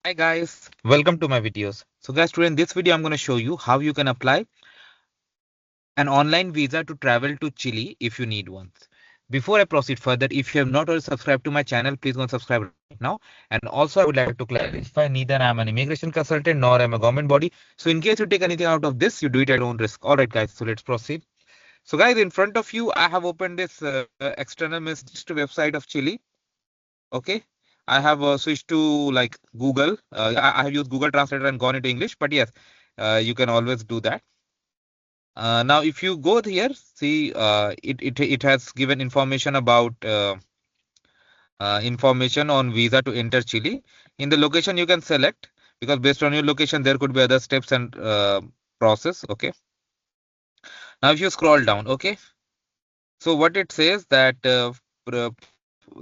Hi guys, welcome to my videos. So guys, today in this video I'm going to show you how you can apply an online visa to travel to Chile if you need one. Before I proceed further, if you have not already subscribed to my channel, please go and subscribe right now. And also I would like to clarify, neither I'm an immigration consultant nor I'm a government body. So in case you take anything out of this, you do it at your own risk. Alright guys, so let's proceed. So guys, in front of you, I have opened this external message to website of Chile. Okay. I have switched to like Google. I have used Google Translator and gone into English, but yes, you can always do that. Now, if you go here, see, it has given information about information on visa to enter Chile. In the location, you can select because based on your location, there could be other steps and process. Okay. Now, if you scroll down, okay. So what it says that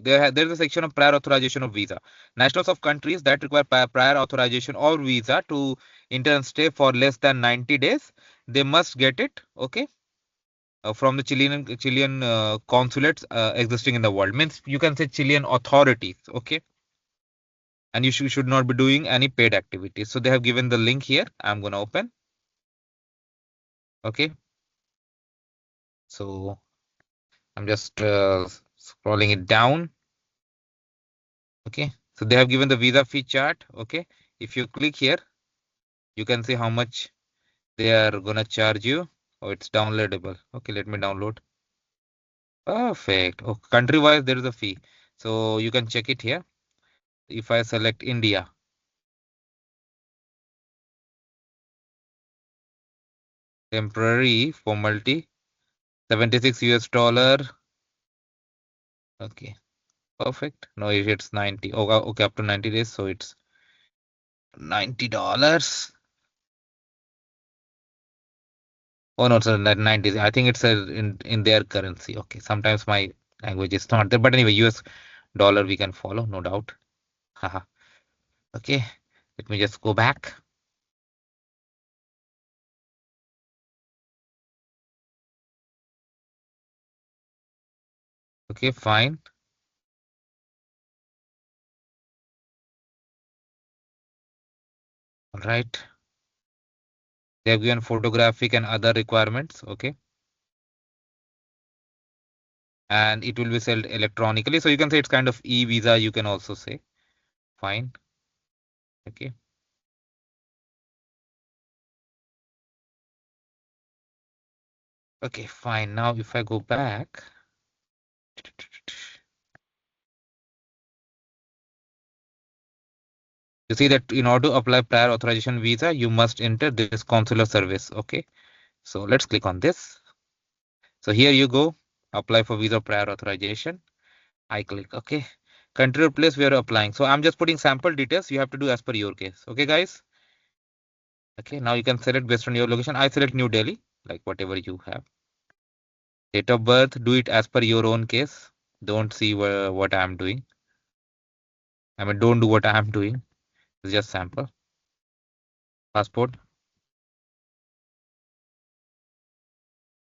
there is a section of prior authorization of visa. Nationals of countries that require prior authorization or visa to enter and stay for less than 90 days, they must get it, okay, from the Chilean consulates existing in the world. Means you can say Chilean authorities, okay, and you should not be doing any paid activities. So they have given the link here. I'm gonna open, okay. So I'm just scrolling it down. Okay, so they have given the visa fee chart. Okay, if you click here, you can see how much they are gonna charge you. Oh, it's downloadable. Okay, let me download. Perfect. Oh, country wise, there is a fee. So you can check it here. If I select India, temporary for multi, 76 US dollar. Okay, perfect. No, it's 90. Oh, okay, up to 90 days. So it's $90. Oh no, so that 90. I think it's in their currency. Okay, sometimes my language is not there, but anyway, US dollar we can follow, no doubt. Haha. Okay, let me just go back. Okay, fine. All right. They have given photographic and other requirements. Okay, and it will be sold electronically. So you can say it's kind of e-visa. You can also say fine. Okay. Okay, fine. Now if I go back. You see that in order to apply prior authorization visa, you must enter this consular service. Okay, so let's click on this. So here you go, apply for visa prior authorization. I click OK. Country or place where you're applying. So I'm just putting sample details. You have to do as per your case. Okay, guys. Okay, now you can select based on your location. I select New Delhi, like whatever you have. Date of birth, do it as per your own case. Don't see what I'm doing. I mean, don't do what I'm doing. It's just sample. Passport.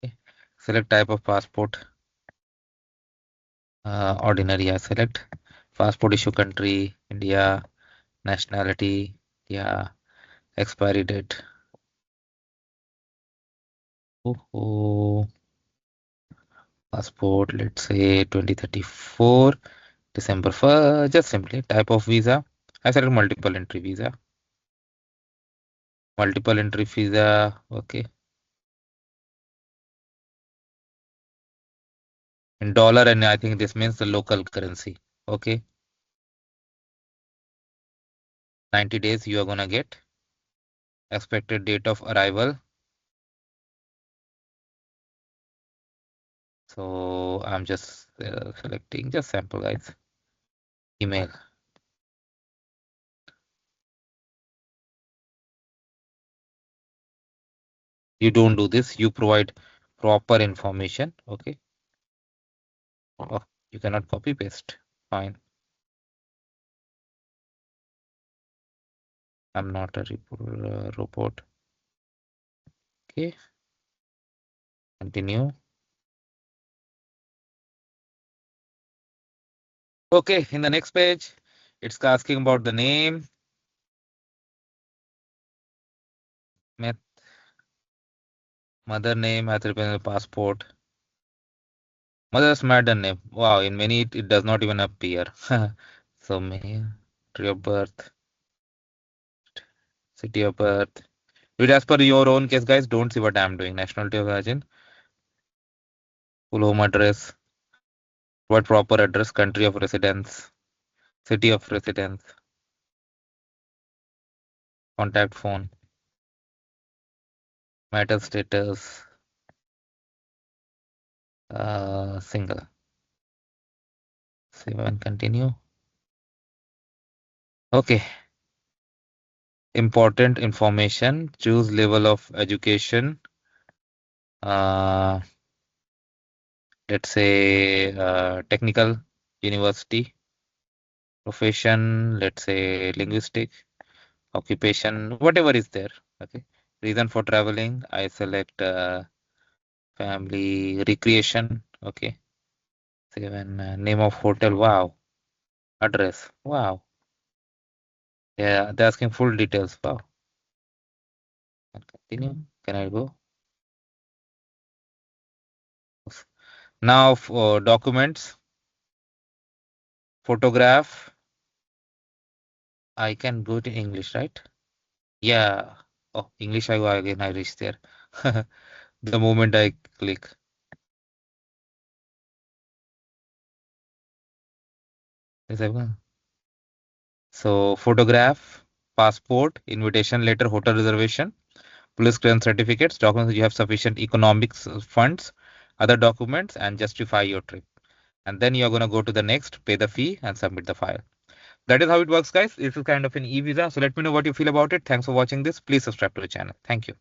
Okay. Select type of passport. Ordinary. I select passport issue country, India, nationality, yeah, expiry date. Oh, passport, let's say 2034, December 1st, just simply type of visa. I select multiple entry visa. Multiple entry visa, okay. In dollar, and I think this means the local currency. Okay, 90 days you are gonna get. Expected date of arrival. So I'm just selecting just sample guys. Email. You don't do this. You provide proper information. Okay. Oh, you cannot copy paste. Fine. I'm not a robot. Okay. Continue. Okay. In the next page, it's asking about the name. Met mother name has to be in the passport. Mother's maiden name. Wow, in many it does not even appear. So may country of birth, city of birth. Do it as per your own case, guys. Don't see what I'm doing. Nationality of origin, full home address, what proper address, country of residence, city of residence, contact phone, marital status, single. Save and continue. Okay. Important information. Choose level of education. Uh, let's say technical university. Profession, let's say linguistic. Occupation, whatever is there. Okay. Reason for traveling, I select family recreation. Okay. Save and name of hotel. Wow. Address. Wow. Yeah, they're asking full details. Wow. And continue. Can I go? Now for documents, photograph. I can go to English, right? Yeah. Oh, English. I go again. I reach there. The moment I click. Yes, I've gone. So photograph, passport, invitation letter, hotel reservation, police clearance certificates, documents that you have sufficient economics funds, other documents, and justify your trip. And then you're gonna go to the next, pay the fee, and submit the file. That is how it works, guys. This is kind of an e-visa. So let me know what you feel about it. Thanks for watching this. Please subscribe to the channel. Thank you.